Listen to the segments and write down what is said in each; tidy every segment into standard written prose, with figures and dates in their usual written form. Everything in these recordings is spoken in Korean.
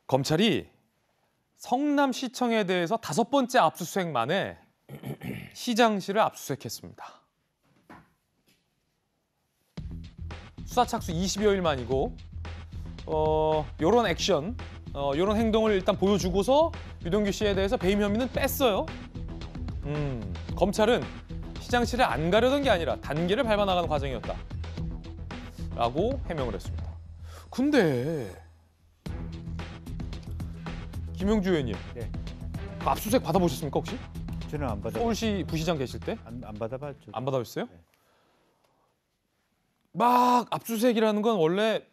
검찰이 성남시청에 대해서 5번째 압수수색 만에 시장실을 압수수색했습니다. 수사 착수 20여일 만이고 이런 액션, 이런 행동을 일단 보여주고서 유동규 씨에 대해서 배임 혐의는 뺐어요. 검찰은 시장실을 안 가려던 게 아니라 단계를 밟아나가는 과정이었다 라고 해명을 했습니다. 근데 김영주 의원님, 네. 그 압수수색 받아보셨습니까 혹시? 저는 안 받아. 서울시 부시장 계실 때? 안 받아봤죠. 안 받아보셨어요? 네. 막 압수수색이라는 건 원래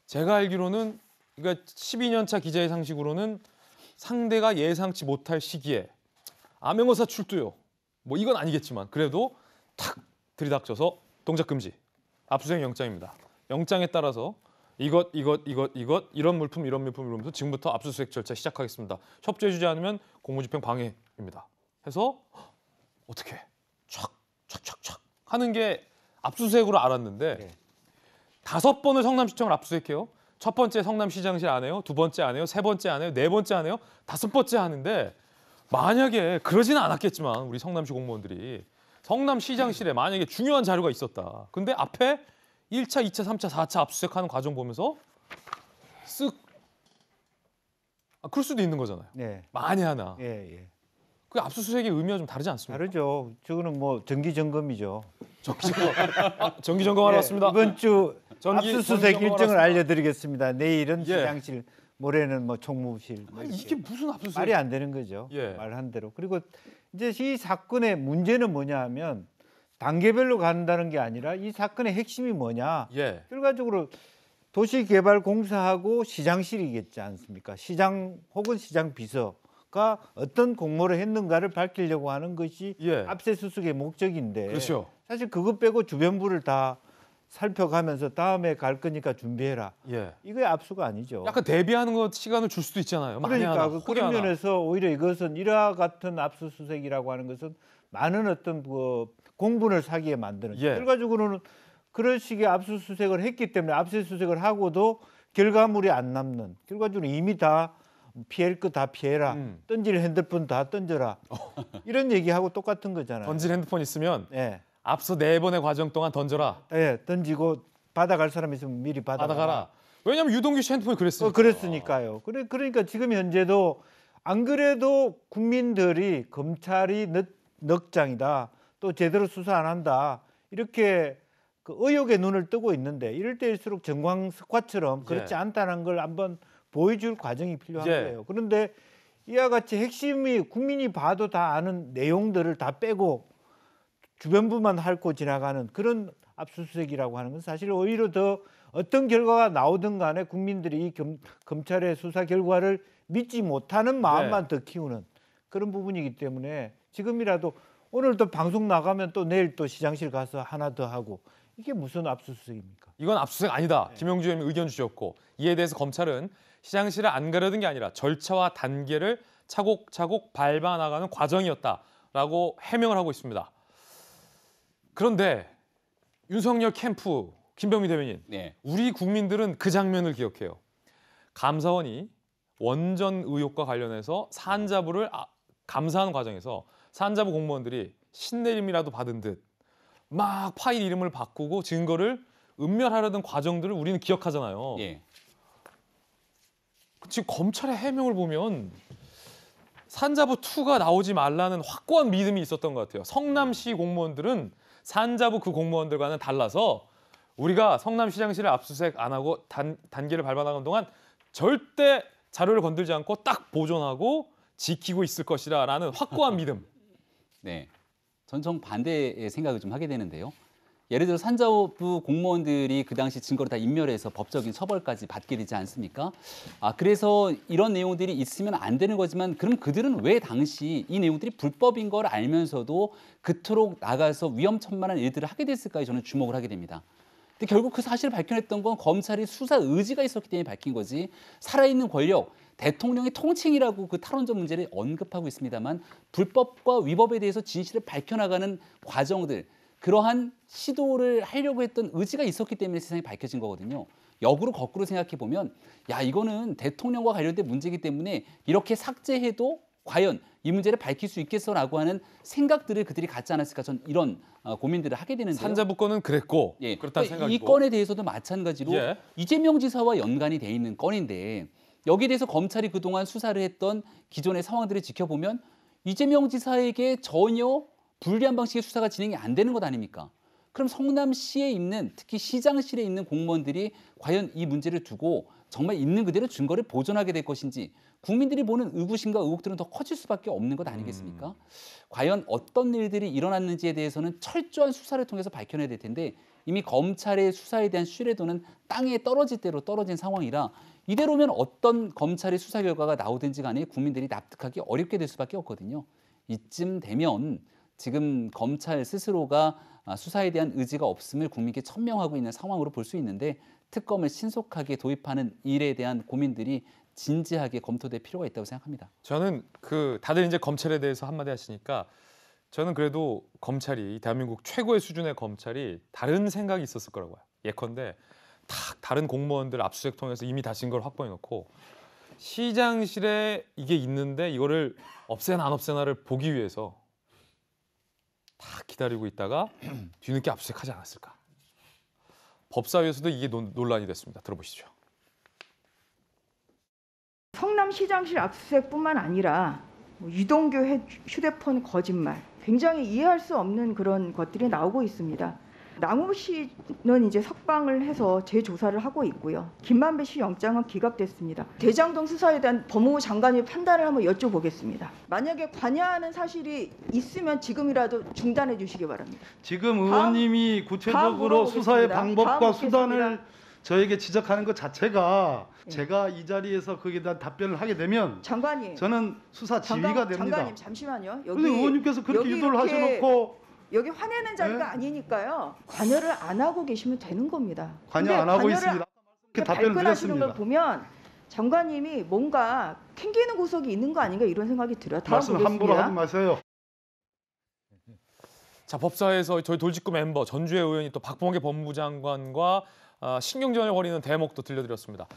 제가 알기로는 그러니까 12년 차 기자의 상식으로는 상대가 예상치 못할 시기에 암행어사 출두요. 뭐 이건 아니겠지만 그래도 탁 들이닥쳐서 동작 금지. 압수수색 영장입니다. 영장에 따라서 이것 이런 물품 이러면서 지금부터 압수수색 절차 시작하겠습니다. 협조해주지 않으면 공무집행 방해입니다. 해서 어떻게 촥 하는 게 압수수색으로 알았는데 네. 5번을 성남시청을 압수수색해요. 첫 번째 성남시장실 안 해요. 두 번째 안 해요. 세 번째 안 해요. 네 번째 안 해요. 5번째 하는데 만약에 그러지는 않았겠지만 우리 성남시 공무원들이 성남시장실에 만약에 중요한 자료가 있었다. 근데 앞에 1차, 2차, 3차, 4차 압수수색하는 과정 보면서 쓱 그럴 수도 있는 거잖아요. 네. 만에 하나. 예. 그 압수수색의 의미와 좀 다르지 않습니까? 다르죠. 저거는 뭐 정기 점검이죠. 정기 점검하러 네, 왔습니다. 이번 주 정기 압수수색 점검하러 일정을 왔습니다. 알려드리겠습니다. 내일은 예. 시장실, 모레는 뭐 총무실. 뭐 아니, 이렇게. 이게 무슨 압수수색? 말이 안 되는 거죠. 예. 말한 대로. 그리고 이제 이 사건의 문제는 뭐냐 하면 단계별로 간다는 게 아니라 이 사건의 핵심이 뭐냐. 예. 결과적으로 도시개발공사하고 시장실이겠지 않습니까? 시장 혹은 시장 비서가 어떤 공모를 했는가를 밝히려고 하는 것이 예. 압수수색의 목적인데 그렇죠. 사실 그것 빼고 주변부를 다 살펴가면서 다음에 갈 거니까 준비해라. 예. 이게 압수가 아니죠. 약간 대비하는 것 시간을 줄 수도 있잖아요. 만에 그러니까 하나, 그런 하나. 면에서 오히려 이것은 이와 같은 압수수색이라고 하는 것은 많은 어떤 공분을 사기에 만드는. 예. 결과적으로는 그런 식의 압수수색을 했기 때문에 압수수색을 하고도 결과물이 안 남는. 결과적으로 이미 다 피할 거 다 피해라. 던질 핸드폰 다 던져라. 이런 얘기하고 똑같은 거잖아요. 던질 핸드폰 있으면 예. 앞서 4번의 과정 동안 던져라. 예, 던지고 받아갈 사람 있으면 미리 받아가라. 왜냐하면 유동규 씨 핸드폰이 그랬으니까. 그랬으니까요. 그러니까 지금 현재도 안 그래도 국민들이 검찰이 넉장이다. 또 제대로 수사 안 한다. 이렇게 그 의혹의 눈을 뜨고 있는데 이럴 때일수록 정광석화처럼 그렇지 예. 않다는 걸 한번 보여줄 과정이 필요한 예. 거예요. 그런데 이와 같이 핵심이 국민이 봐도 다 아는 내용들을 다 빼고 주변부만 핥고 지나가는 그런 압수수색이라고 하는 건 사실 오히려 더 어떤 결과가 나오든 간에 국민들이 이 검찰의 수사 결과를 믿지 못하는 마음만 더 키우는 그런 부분이기 때문에 지금이라도 오늘 또 방송 나가면 또 내일 또 시장실 가서 하나 더 하고 이게 무슨 압수수색입니까? 이건 압수수색 아니다. 네. 김영주 의원이 의견 주셨고 이에 대해서 검찰은 시장실을 안 가려던 게 아니라 절차와 단계를 차곡차곡 밟아나가는 과정이었다라고 해명을 하고 있습니다. 그런데 윤석열 캠프 김병민 대변인, 네. 우리 국민들은 그 장면을 기억해요. 감사원이 원전 의혹과 관련해서 산자부를 감사하는 과정에서 산자부 공무원들이 신내림이라도 받은 듯 막 파일 이름을 바꾸고 증거를 은멸하려던 과정들을 우리는 기억하잖아요. 예. 지금 검찰의 해명을 보면 산자부 2가 나오지 말라는 확고한 믿음이 있었던 것 같아요. 성남시 공무원들은 산자부 그 공무원들과는 달라서 우리가 성남시장실을 압수수색 안 하고 단계를 밟아나가는 동안 절대 자료를 건들지 않고 딱 보존하고 지키고 있을 것이라는 확고한 믿음. 네. 전 정반대의 생각을 좀 하게 되는데요. 예를 들어 산자부 공무원들이 그 당시 증거를 다 인멸해서 법적인 처벌까지 받게 되지 않습니까? 그래서 이런 내용들이 있으면 안 되는 거지만 그럼 그들은 왜 당시 이 내용들이 불법인 걸 알면서도 그토록 나가서 위험천만한 일들을 하게 됐을까에 저는 주목을 하게 됩니다. 근데 결국 그 사실을 밝혀냈던 건 검찰이 수사 의지가 있었기 때문에 밝힌 거지 살아있는 권력, 대통령의 통칭이라고 그 탈원전 문제를 언급하고 있습니다만 불법과 위법에 대해서 진실을 밝혀나가는 과정들 그러한 시도를 하려고 했던 의지가 있었기 때문에 세상에 밝혀진 거거든요. 역으로 거꾸로 생각해 보면 야 이거는 대통령과 관련된 문제이기 때문에 이렇게 삭제해도 과연 이 문제를 밝힐 수 있겠어라고 하는 생각들을 그들이 갖지 않았을까 전 이런 고민들을 하게 되는데요. 산자부 건은 그랬고 예, 그렇다는 그러니까 생각이고 이 건에 대해서도 마찬가지로 예. 이재명 지사와 연관이 돼 있는 건인데 여기에 대해서 검찰이 그동안 수사를 했던 기존의 상황들을 지켜보면 이재명 지사에게 전혀 불리한 방식의 수사가 진행이 안 되는 것 아닙니까? 그럼 성남시에 있는 특히 시장실에 있는 공무원들이 과연 이 문제를 두고 정말 있는 그대로 증거를 보존하게 될 것인지 국민들이 보는 의구심과 의혹들은 더 커질 수밖에 없는 것 아니겠습니까? 과연 어떤 일들이 일어났는지에 대해서는 철저한 수사를 통해서 밝혀내야 될 텐데 이미 검찰의 수사에 대한 신뢰도는 땅에 떨어질 대로 떨어진 상황이라 이대로면 어떤 검찰의 수사 결과가 나오든지 간에 국민들이 납득하기 어렵게 될 수밖에 없거든요. 이쯤 되면 지금 검찰 스스로가 수사에 대한 의지가 없음을 국민께 천명하고 있는 상황으로 볼 수 있는데 특검을 신속하게 도입하는 일에 대한 고민들이 진지하게 검토될 필요가 있다고 생각합니다. 저는 다들 이제 검찰에 대해서 한마디 하시니까 저는 그래도 검찰이 대한민국 최고의 수준의 검찰이 다른 생각이 있었을 거라고요. 예컨대 다른 공무원들 압수수색 통해서 이미 다 증거를 확보해 놓고 시장실에 이게 있는데 이거를 없애나 안 없애나를 보기 위해서 다 기다리고 있다가 뒤늦게 압수수색하지 않았을까. 법사위에서도 이게 논란이 됐습니다. 들어보시죠. 성남시장실 압수수색뿐만 아니라 유동규 휴대폰 거짓말, 굉장히 이해할 수 없는 그런 것들이 나오고 있습니다. 남욱 씨는 이제 석방을 해서 재조사를 하고 있고요. 김만배 씨 영장은 기각됐습니다. 대장동 수사에 대한 법무부 장관의 판단을 한번 여쭤보겠습니다. 만약에 관여하는 사실이 있으면 지금이라도 중단해 주시기 바랍니다. 지금 의원님이 구체적으로 수사의 방법과 수단을 저에게 지적하는 것 자체가 제가 이 자리에서 거기에 대한 답변을 하게 되면 장관님, 저는 수사 지휘가 됩니다. 장관님 잠시만요. 근데 의원님께서 그렇게 유도를 하셔놓고 여기 화내는 자리가 네? 아니니까요. 관여를 안 하고 계시면 되는 겁니다. 관여 안 하고 있습니다. 이렇게 답변을 발끈하시는 걸 드렸습니다. 보면 장관님이 뭔가 캥기는 구석이 있는 거 아닌가 이런 생각이 들어요. 다음 말씀 함부로 보겠습니다. 하지 마세요. 자, 법사위에서 저희 돌직구 멤버 전주혜 의원이 또 박범계 법무부 장관과 신경전을 벌이는 대목도 들려드렸습니다.